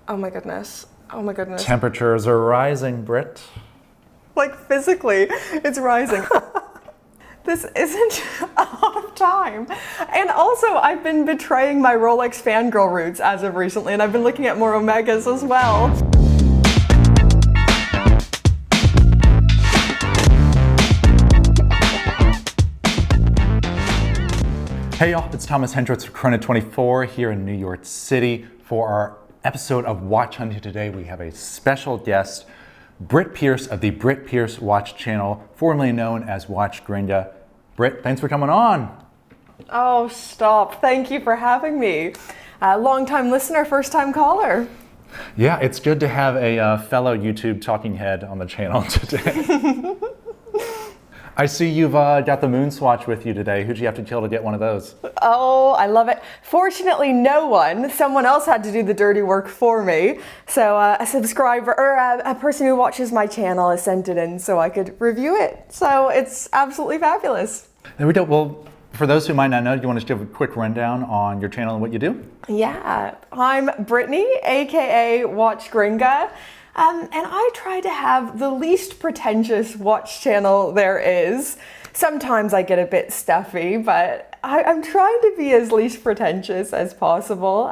Oh my goodness. Oh my goodness. Temperatures are rising, Britt. Like physically, it's rising. This isn't a lot of time. And also, I've been betraying my Rolex fangirl roots as of recently, and I've been looking at more Omegas as well. Hey y'all, it's Thomas Hendricks of Chrono24 here in New York City. For our episode of Watch Hunting today, we have a special guest, Britt Pierce of the Britt Pierce Watch channel, formerly known as WatchGringa. Britt, thanks for coming on. Oh, stop. Thank you for having me. Long-time listener, first-time caller. Yeah, it's good to have a fellow YouTube talking head on the channel today. I see you've got the moon swatch with you today. Who'd you have to kill to get one of those? Oh, I love it. Fortunately, no one. Someone else had to do the dirty work for me. So a subscriber, or a person who watches my channel has sent it in so I could review it. So it's absolutely fabulous. There we go. Well, for those who might not know, do you want to just give a quick rundown on your channel and what you do? Yeah, I'm Brittany, aka WatchGringa. And I try to have the least pretentious watch channel there is. Sometimes I get a bit stuffy, but I'm trying to be as least pretentious as possible.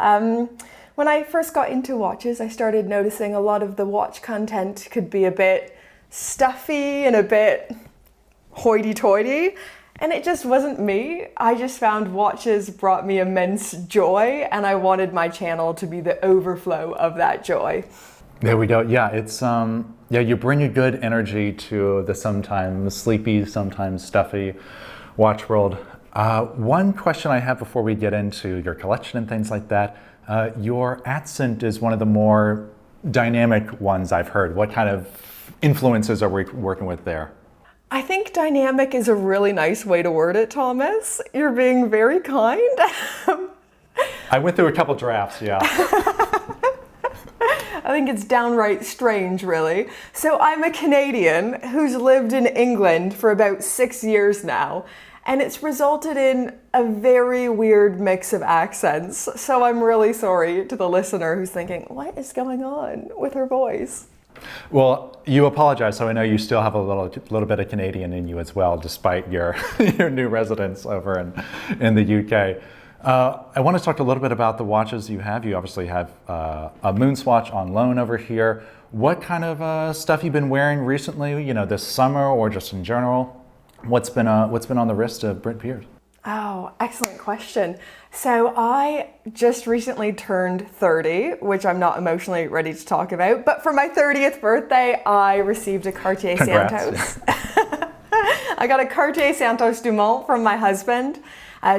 When I first got into watches, I started noticing a lot of the watch content could be a bit stuffy and a bit hoity-toity, and it just wasn't me. I just found watches brought me immense joy, and I wanted my channel to be the overflow of that joy. There we go. Yeah, it's you bring a good energy to the sometimes sleepy, sometimes stuffy watch world. One question I have before we get into your collection and things like that, your accent is one of the more dynamic ones I've heard. What kind of influences are we working with there? I think dynamic is a really nice way to word it, Thomas. You're being very kind. I went through a couple drafts, yeah. I think it's downright strange, really. So I'm a Canadian who's lived in England for about 6 years now, and it's resulted in a very weird mix of accents. So I'm really sorry to the listener who's thinking, what is going on with her voice? Well, you apologize, so I know you still have a little bit of Canadian in you as well, despite your your new residence over in the UK. I want to talk a little bit about the watches you have. You obviously have a moon swatch on loan over here. What kind of stuff you've been wearing recently? You know, this summer or just in general? What's been on the wrist of Britt Pierce? Oh, excellent question. So I just recently turned 30, which I'm not emotionally ready to talk about. But for my 30th birthday, I received a Cartier Santos. I got a Cartier Santos Dumont from my husband.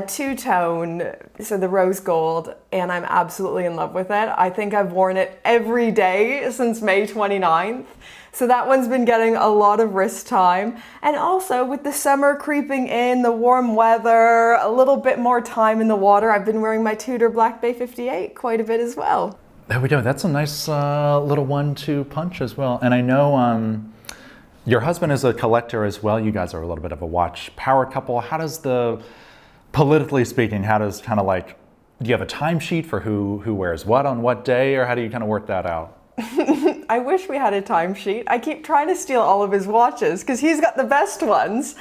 Two-tone, so the rose gold, and I'm absolutely in love with it. I think I've worn it every day since May 29th. So that one's been getting a lot of wrist time. And also with the summer creeping in, the warm weather, a little bit more time in the water, I've been wearing my Tudor Black Bay 58 quite a bit as well. There we go. That's a nice little 1-2 punch as well. And I know your husband is a collector as well. You guys are a little bit of a watch power couple. How does politically speaking, how does do you have a timesheet for who wears what on what day, or how do you kind of work that out? I wish we had a timesheet. I keep trying to steal all of his watches because he's got the best ones.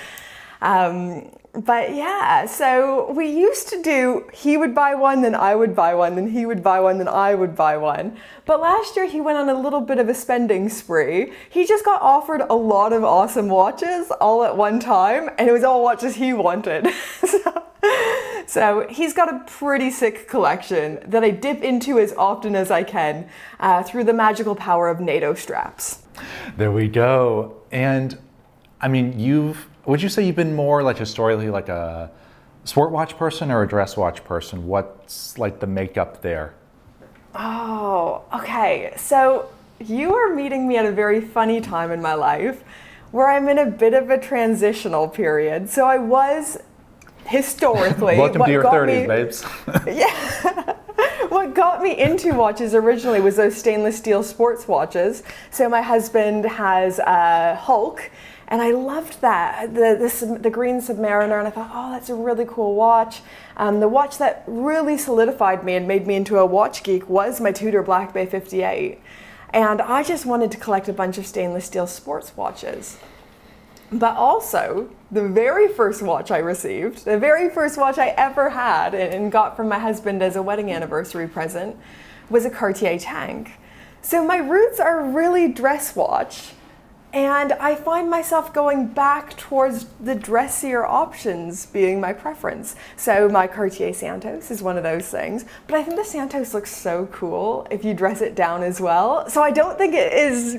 But yeah, so we used to do, he would buy one, then I would buy one, then he would buy one, then I would buy one. But last year he went on a little bit of a spending spree. He just got offered a lot of awesome watches all at one time, and it was all watches he wanted. So he's got a pretty sick collection that I dip into as often as I can through the magical power of NATO straps. There we go. And I mean, would you say you've been more historically a sport watch person or a dress watch person? What's the makeup there? Oh, okay. So you are meeting me at a very funny time in my life where I'm in a bit of a transitional period. So I was historically... Welcome to your 30s, babes. Yeah. What got me into watches originally was those stainless steel sports watches. So my husband has a Hulk, And I loved that, the green Submariner, and I thought, oh, that's a really cool watch. The watch that really solidified me and made me into a watch geek was my Tudor Black Bay 58. And I just wanted to collect a bunch of stainless steel sports watches. But also, the very first watch I received, the very first watch I ever had and got from my husband as a wedding anniversary present, was a Cartier Tank. So my roots are really dress watch, and I find myself going back towards the dressier options being my preference. So my Cartier Santos is one of those things, but I think the Santos looks so cool if you dress it down as well. So I don't think it is,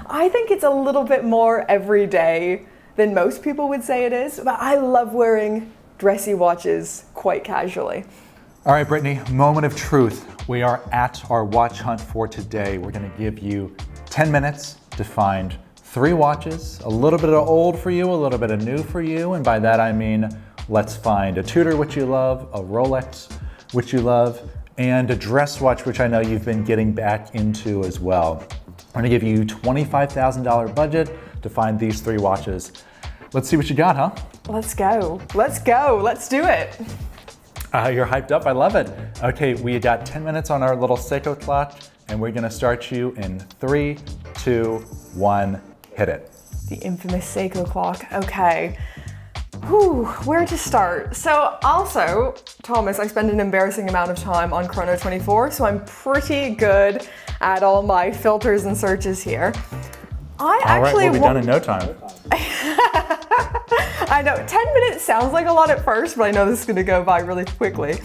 I think it's a little bit more everyday than most people would say it is, but I love wearing dressy watches quite casually. All right, Brittany, moment of truth. We are at our watch hunt for today. We're gonna give you 10 minutes to find 3 watches, a little bit of old for you, a little bit of new for you, and by that I mean let's find a Tudor which you love, a Rolex which you love, and a dress watch which I know you've been getting back into as well. I'm gonna give you $25,000 budget to find these 3 watches. Let's see what you got, huh? Let's go, let's go, let's do it. You're hyped up, I love it. Okay, we got 10 minutes on our little Seiko clock, and we're gonna start you in 3, 2, 1, hit it. The infamous Seiko clock, okay. Whew, where to start? So also, Thomas, I spend an embarrassing amount of time on Chrono 24, so I'm pretty good at all my filters and searches here. All right, we'll be done in no time. I know, 10 minutes sounds like a lot at first, but I know this is gonna go by really quickly.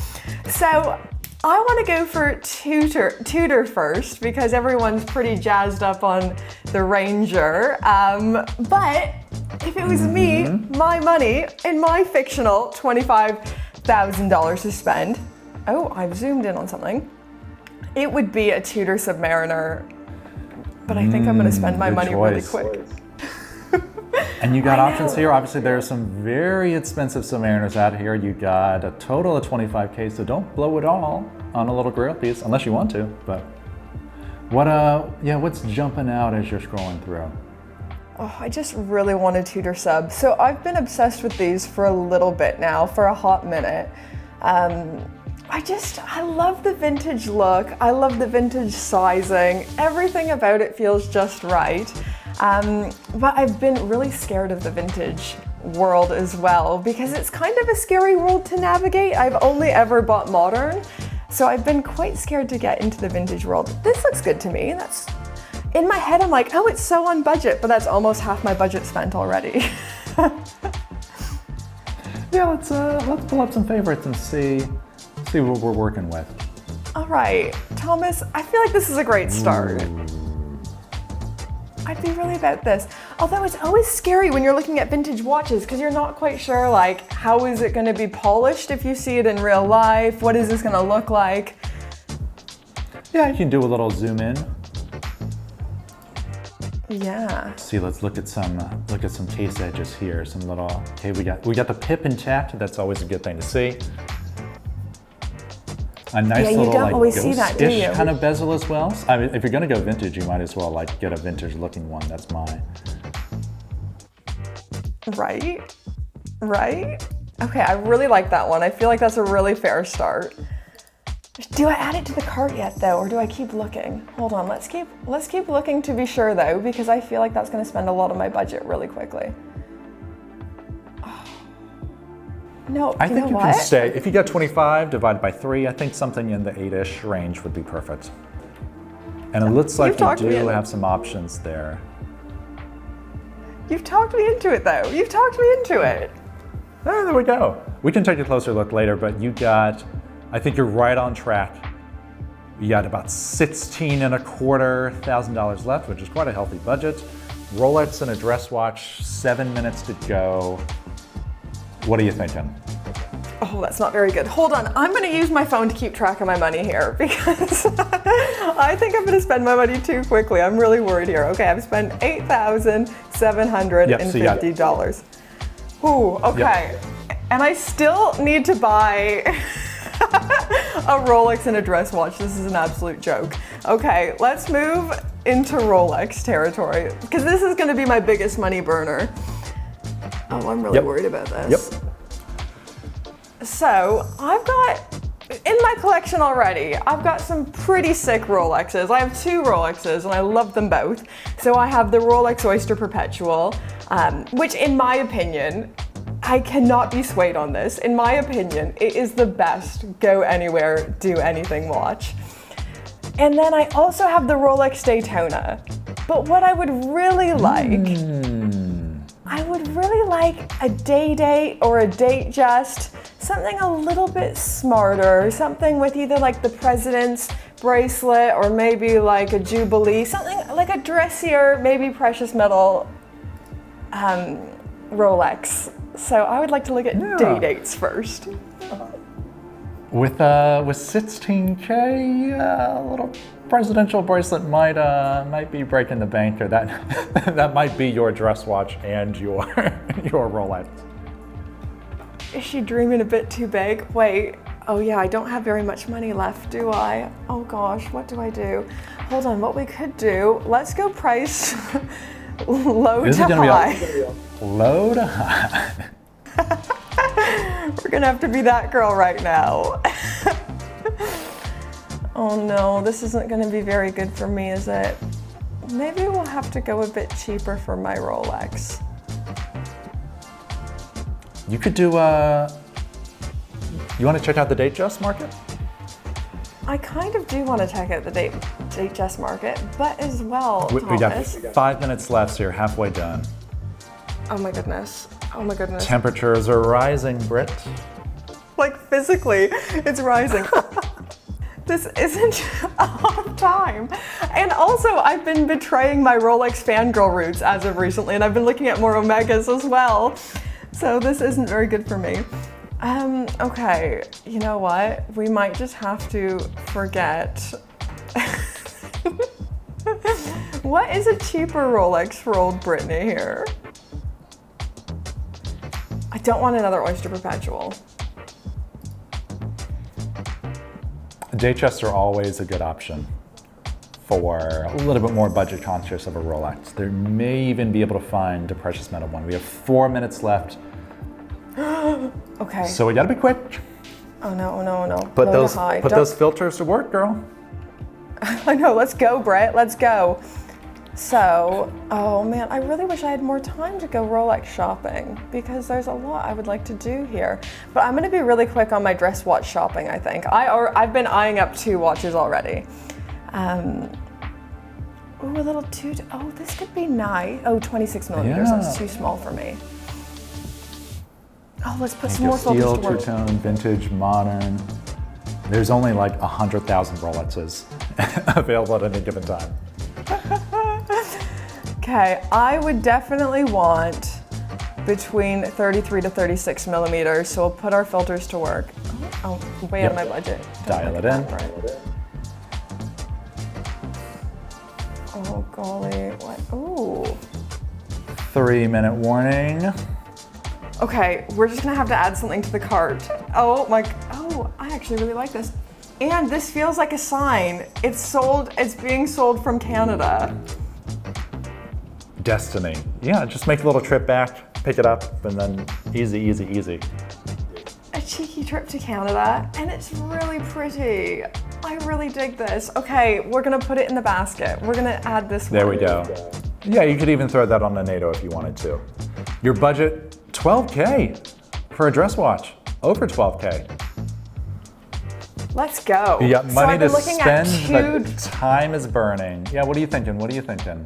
So I wanna go for Tudor first because everyone's pretty jazzed up on the Ranger. But if it was me, my money, and my fictional $25,000 to spend, oh, I've zoomed in on something, it would be a Tudor Submariner, but I think I'm gonna spend my money really quick. And you got options here. Obviously, there's some very expensive Submariners out here. You got a total of 25K, so don't blow it all on a little grill piece, unless you want to. But what's jumping out as you're scrolling through? Oh, I just really want a Tudor sub. So I've been obsessed with these for a little bit now, for a hot minute. I love the vintage look. I love the vintage sizing. Everything about it feels just right. But I've been really scared of the vintage world as well because it's kind of a scary world to navigate. I've only ever bought modern, so I've been quite scared to get into the vintage world. This looks good to me. That's in my head. I'm like, oh, it's so on budget, but that's almost half my budget spent already. Yeah, let's pull up some favorites and see what we're working with. All right, Thomas, I feel like this is a great start. I'd be really about this. Although it's always scary when you're looking at vintage watches because you're not quite sure, like, how is it going to be polished if you see it in real life? What is this going to look like? Yeah, you can do a little zoom in. Yeah. See, let's look at some case edges here. Some little. Okay, we got the pip intact. That's always a good thing to see. A nice little, you don't like, always see that, do you? kind of bezel as well. I mean, if you're gonna go vintage, you might as well like get a vintage looking one. That's mine. Right? Okay, I really like that one. I feel like that's a really fair start. Do I add it to the cart yet though, or do I keep looking? Hold on, let's keep looking to be sure though, because I feel like that's gonna spend a lot of my budget really quickly. No, I think you can stay. If you got 25 divided by 3, I think something in the 8-ish range would be perfect. And it looks like you do have some options there. You've talked me into it though. You've talked me into it. Oh, there we go. We can take a closer look later, but I think you're right on track. You got about $16,250 left, which is quite a healthy budget. Rolex and a dress watch, 7 minutes to go. What are you thinking? Oh, that's not very good. Hold on, I'm gonna use my phone to keep track of my money here because I think I'm gonna spend my money too quickly. I'm really worried here. Okay, I've spent $8,750. Ooh, okay. Yep. And I still need to buy A Rolex and a dress watch. This is an absolute joke. Okay, let's move into Rolex territory because this is going to be my biggest money burner. Oh, I'm really worried about this. Yep. So I've got, in my collection already, I've got some pretty sick Rolexes. I have 2 Rolexes and I love them both. So I have the Rolex Oyster Perpetual, which in my opinion, I cannot be swayed on this. In my opinion, it is the best go anywhere, do anything watch. And then I also have the Rolex Daytona. But what I would really like, I would really like a day date or a Datejust, something a little bit smarter, something with either like the president's bracelet or maybe like a Jubilee, something like a dressier, maybe precious metal Rolex. So I would like to look at day dates first. With 16K, a little presidential bracelet might be breaking the bank, or that might be your dress watch and your Rolex. Is she dreaming a bit too big? Wait, oh yeah, I don't have very much money left, do I? Oh gosh, what do I do? Hold on, what we could do, let's go price low to high. Low to high. We're gonna have to be that girl right now. Oh no, this isn't gonna be very good for me, is it? Maybe we'll have to go a bit cheaper for my Rolex. You could do, you want to check out the Datejust market? I kind of do want to check out the Datejust market, but as well, We got Thomas. 5 minutes left, so you're halfway done. Oh my goodness. Oh my goodness. Temperatures are rising, Britt. Like physically, it's rising. This isn't enough time. And also, I've been betraying my Rolex fangirl roots as of recently, and I've been looking at more Omegas as well. So this isn't very good for me. Okay, you know what? We might just have to forget. What is a cheaper Rolex for old Brittany here? I don't want another Oyster Perpetual. Datejusts are always a good option for a little bit more budget conscious of a Rolex. They may even be able to find a precious metal one. We have 4 minutes left. Okay. So we gotta be quick. Oh no, oh no, oh no. Put Low those to high. put those filters to work, girl. I know, let's go, Britt, let's go. So, oh man, I really wish I had more time to go Rolex shopping because there's a lot I would like to do here. But I'm gonna be really quick on my dress watch shopping, I think. I've been eyeing up 2 watches already. Ooh, a little oh, this could be nice. Oh, 26 millimeters, Yeah. that's too small for me. Oh, let's put some Your more filters steel, to work. two-tone, vintage, modern. There's only like 100,000 Rolexes available at any given time. Okay, I would definitely want between 33 to 36 millimeters, so we'll put our filters to work. Oh, way out of my budget. Dial it in. Right. Oh, golly, what? Ooh. 3-minute warning. Okay, we're just gonna have to add something to the cart. Oh, I actually really like this. And this feels like a sign. It's being sold from Canada. Destiny. Yeah, just make a little trip back, pick it up, and then easy, easy, easy. A cheeky trip to Canada, and it's really pretty. I really dig this. Okay, we're gonna put it in the basket. We're gonna add this one. There we go. Yeah, you could even throw that on a NATO if you wanted to. Your budget, $12K for a dress watch. Over $12K. Let's go. You got money I've been to looking at spend, but time is burning. Yeah, what are you thinking? What are you thinking?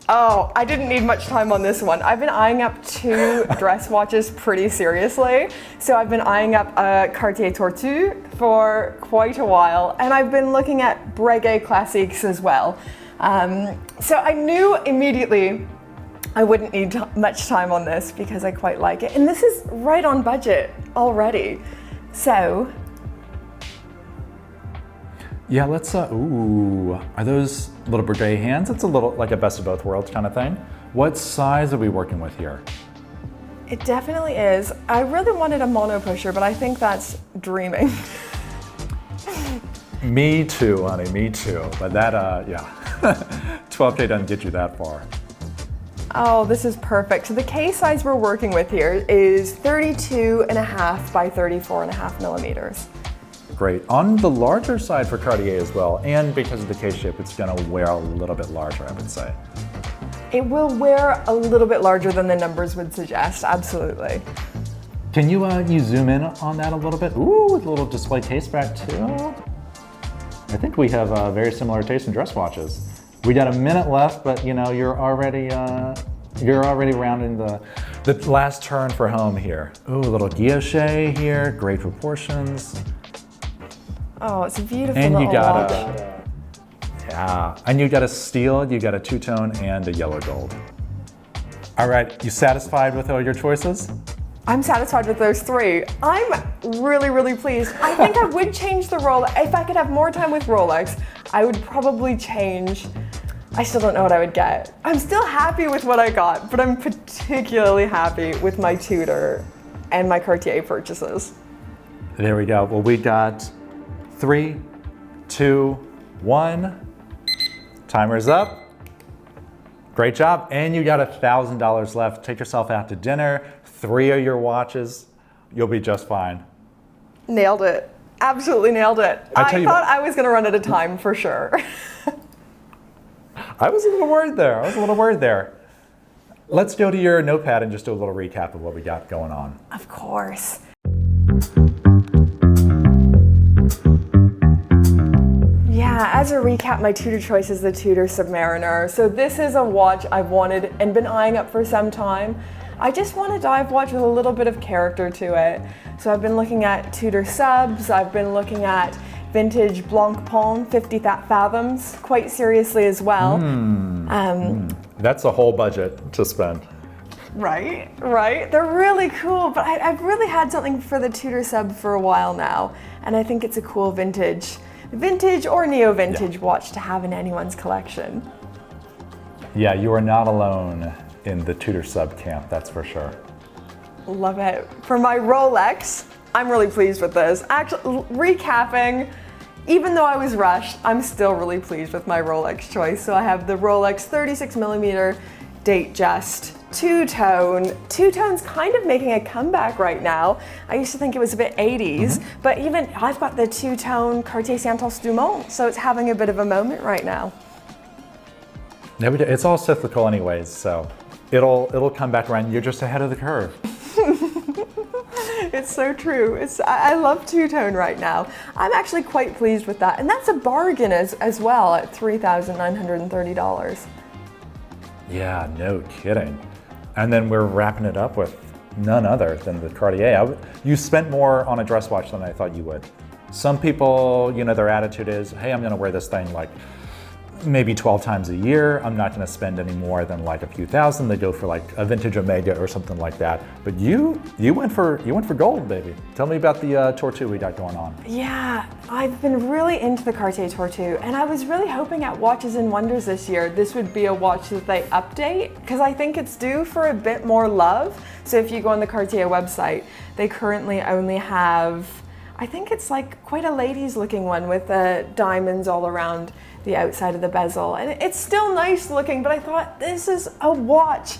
Oh, I didn't need much time on this one. I've been eyeing up 2 dress watches pretty seriously. So I've been eyeing up a Cartier Tortue for quite a while, and I've been looking at Breguet Classiques as well. So I knew immediately I wouldn't need much time on this because I quite like it. And this is right on budget already. So. Yeah, let's, ooh, are those little Breguet hands? It's a little like a best of both worlds kind of thing. What size are we working with here? It definitely is. I really wanted a mono pusher, but I think that's dreaming. Me too, honey, me too. But that, yeah, 12K doesn't get you that far. Oh, this is perfect. So the case size we're working with here is 32.5 by 34.5 millimeters. Great. On the larger side for Cartier as well, and because of the case shape, it's gonna wear a little bit larger, I would say. It will wear a little bit larger than the numbers would suggest, absolutely. Can you zoom in on that a little bit? Ooh, with a little display case back too. I think we have very similar taste in dress watches. We got a minute left, but you know, you're already rounding the last turn for home here. Ooh, a little guilloche here, great proportions. Oh, it's a beautiful and little you got watch. Yeah, and you got a steel, you got a two-tone, and a yellow gold. All right, you satisfied with all your choices? I'm satisfied with those three. I'm really, really pleased. I think I would change the Rolex. If I could have more time with Rolex, I would probably change. I still don't know what I would get. I'm still happy with what I got, but I'm particularly happy with my Tudor and my Cartier purchases. There we go. Well, we got 3, 2, 1. Timer's up. Great job. And you got $1,000 left. Take yourself out to dinner. 3 of your watches. You'll be just fine. Nailed it. Absolutely nailed it. I thought I was going to run out of time for sure. I was a little worried there. Let's go to your notepad and just do a little recap of what we got going on. Of course. Yeah, as a recap, my Tudor choice is the Tudor Submariner. So this is a watch I've wanted and been eyeing up for some time. I just want a dive watch with a little bit of character to it. So I've been looking at Tudor subs, I've been looking at vintage Blancpain 50 fathoms quite seriously as well. That's a whole budget to spend. Right. They're really cool, but I've really had something for the Tudor sub for a while now, and I think it's a cool vintage or neo-vintage watch to have in anyone's collection. Yeah, you are not alone in the Tudor sub camp, that's for sure. Love it. For my Rolex, I'm really pleased with this. Actually, recapping, even though I was rushed, I'm still really pleased with my Rolex choice. So I have the Rolex 36mm Datejust two-tone. Two-tone's kind of making a comeback right now. I used to think it was a bit 80s, but even I've got the two-tone Cartier Santos Dumont, so it's having a bit of a moment right now. It's all cyclical anyways, so it'll come back around. You're just ahead of the curve. It's so true. I love two-tone right now. I'm actually quite pleased with that, and that's a bargain as well at $3,930. Yeah, no kidding. And then we're wrapping it up with none other than the Cartier. You spent more on a dress watch than I thought you would. Some people, you know, their attitude is, hey, I'm gonna wear this thing like maybe 12 times a year. I'm not gonna spend any more than like a few thousand. They go for like a vintage Omega or something like that. But you went for gold, baby. Tell me about the Tortue we got going on. Yeah, I've been really into the Cartier Tortue, and I was really hoping at Watches and Wonders this year this would be a watch that they update, because I think it's due for a bit more love. So if you go on the Cartier website, they currently only have, I think it's like quite a ladies looking one with diamonds all around the outside of the bezel, and it's still nice looking, but I thought this is a watch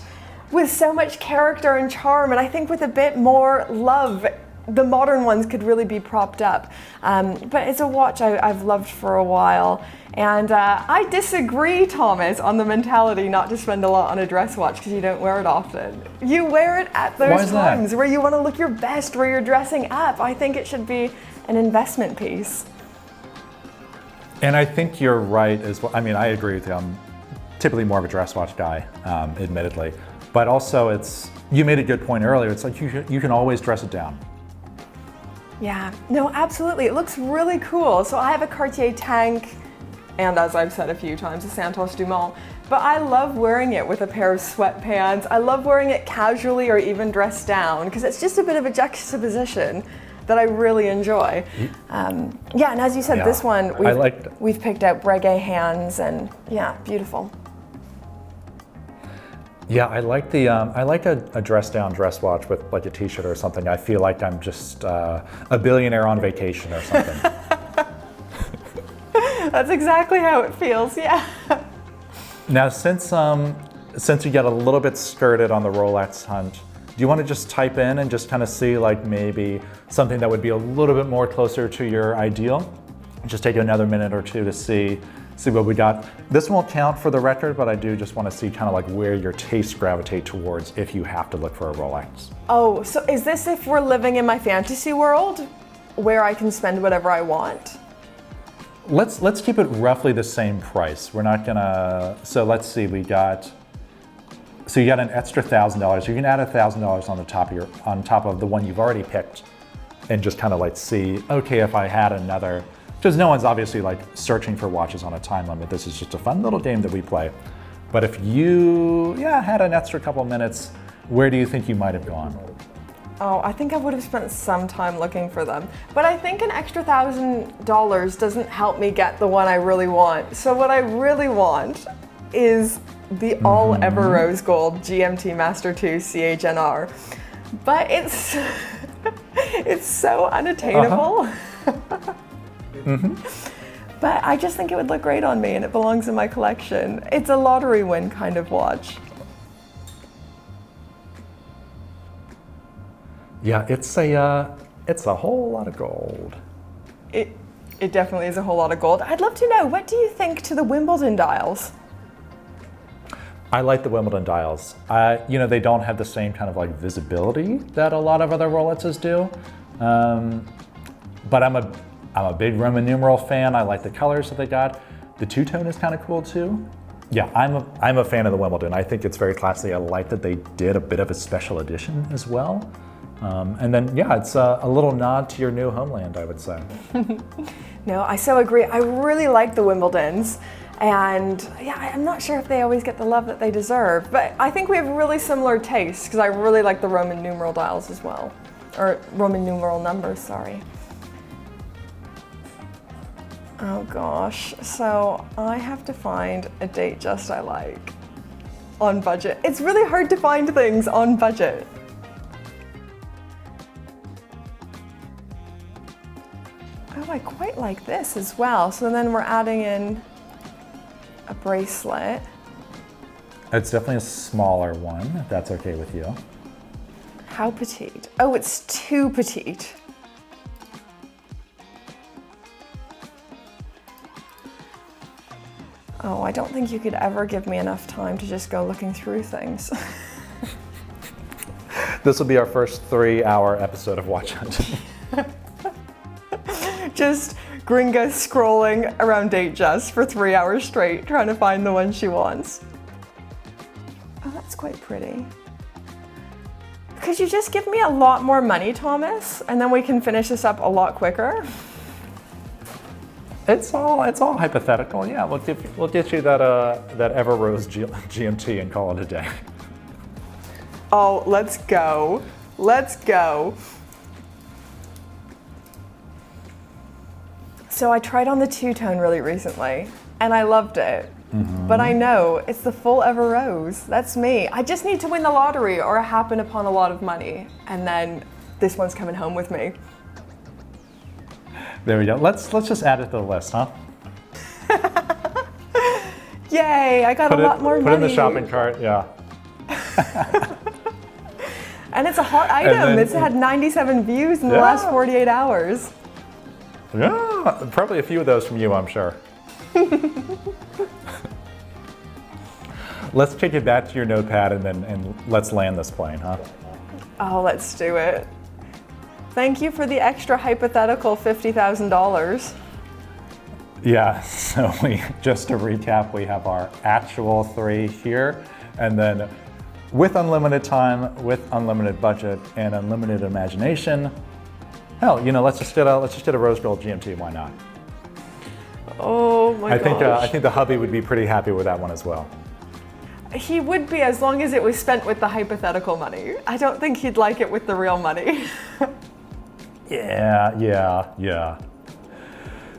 with so much character and charm, and I think with a bit more love, the modern ones could really be propped up. But it's a watch I've loved for a while, and I disagree, Thomas, on the mentality not to spend a lot on a dress watch because you don't wear it often. You wear it at those times where you want to look your best, where you're dressing up. I think it should be an investment piece. And I think you're right as well. I mean, I agree with you. I'm typically more of a dress watch guy, admittedly. But also you made a good point earlier. It's like you can always dress it down. Yeah, no, absolutely. It looks really cool. So I have a Cartier tank, and as I've said a few times, a Santos Dumont. But I love wearing it with a pair of sweatpants. I love wearing it casually or even dressed down, because it's just a bit of a juxtaposition that I really enjoy. Yeah, and as you said, this one, we've picked out Breguet hands, and yeah, beautiful. Yeah, I like a dress down dress watch with like a t-shirt or something. I feel like I'm just a billionaire on vacation or something. That's exactly how it feels, yeah. Now, since you get a little bit skirted on the Rolex hunt, do you want to just type in and just kind of see like maybe something that would be a little bit more closer to your ideal? Just take another minute or two to see what we got. This won't count for the record, but I do just want to see kind of like where your tastes gravitate towards if you have to look for a Rolex. Oh, so is this if we're living in my fantasy world where I can spend whatever I want? Let's keep it roughly the same price. We're not gonna, so let's see, so you got an extra $1,000. You can add $1,000 on top of the one you've already picked and just kind of like see, okay, if I had another, because no one's obviously like searching for watches on a time limit. This is just a fun little game that we play. But if you, had an extra couple minutes, where do you think you might have gone? Oh, I think I would have spent some time looking for them. But I think an extra $1,000 doesn't help me get the one I really want. So what I really want is the all ever rose gold GMT Master 2 CHNR. But it's it's so unattainable. But I just think it would look great on me and it belongs in my collection. It's a lottery win kind of watch. Yeah, it's a whole lot of gold. It definitely is a whole lot of gold. I'd love to know, what do you think to the Wimbledon dials? I like the Wimbledon dials. They don't have the same kind of like visibility that a lot of other Rolexes do. But I'm a big Roman numeral fan. I like the colors that they got. The two-tone is kind of cool too. Yeah, I'm a fan of the Wimbledon. I think it's very classy. I like that they did a bit of a special edition as well. And then, it's a little nod to your new homeland, I would say. No, I so agree. I really like the Wimbledons. And I'm not sure if they always get the love that they deserve, but I think we have really similar tastes because I really like the Roman numeral dials as well. Or Roman numeral numbers, sorry. Oh gosh, so I have to find a Datejust I like on budget. It's really hard to find things on budget. Oh, I quite like this as well. So then we're adding in a bracelet. It's definitely a smaller one, if that's okay with you. How petite? Oh, it's too petite. Oh, I don't think you could ever give me enough time to just go looking through things. This will be our first 3-hour episode of Watch Hunt. Just Gringa scrolling around Datejust for 3 hours straight, trying to find the one she wants. Oh, that's quite pretty. Could you just give me a lot more money, Thomas? And then we can finish this up a lot quicker? It's all hypothetical. Yeah, we'll get you that Ever Rose GMT and call it a day. Oh, let's go. Let's go. So I tried on the two-tone really recently, and I loved it. But I know it's the full Ever Rose. That's me. I just need to win the lottery or happen upon a lot of money, and then this one's coming home with me. There we go. Let's just add it to the list, huh? Yay! I got a lot more money. Put it in the shopping cart. Yeah. And it's a hot item. It's had 97 views in the last 48 hours. Yeah, probably a few of those from you, I'm sure. Let's take it back to your notepad and let's land this plane, huh? Oh, let's do it. Thank you for the extra hypothetical $50,000. Yeah, so just to recap, we have our actual 3 here, and then with unlimited time, with unlimited budget, and unlimited imagination, hell, let's just get a rose gold GMT. Why not? Oh my gosh. I think the hubby would be pretty happy with that one as well. He would be, as long as it was spent with the hypothetical money. I don't think he'd like it with the real money. Yeah.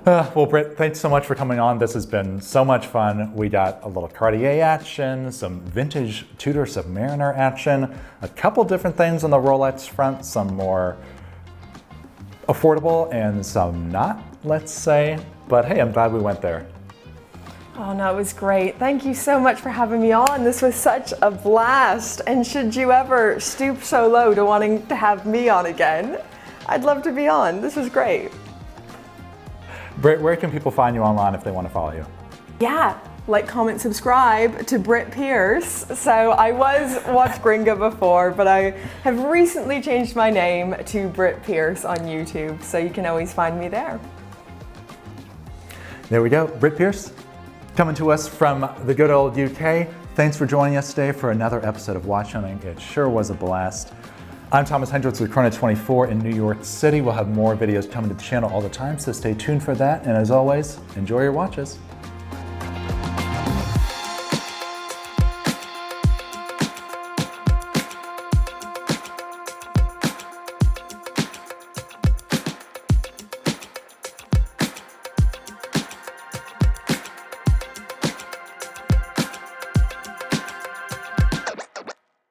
Well, Britt, thanks so much for coming on. This has been so much fun. We got a little Cartier action, some vintage Tudor Submariner action, a couple different things on the Rolex front, some more affordable and some not, let's say. But hey, I'm glad we went there. Oh no, it was great. Thank you so much for having me on. This was such a blast. And should you ever stoop so low to wanting to have me on again, I'd love to be on. This was great. Britt, where can people find you online if they want to follow you? Yeah, like, comment, subscribe to Britt Pierce. So I was WatchGringa before, but I have recently changed my name to Britt Pierce on YouTube, so you can always find me there. There we go, Britt Pierce, coming to us from the good old UK. Thanks for joining us today for another episode of Watch Hunting. It sure was a blast. I'm Thomas Hendricks with Chrono 24 in New York City. We'll have more videos coming to the channel all the time, so stay tuned for that. And as always, enjoy your watches.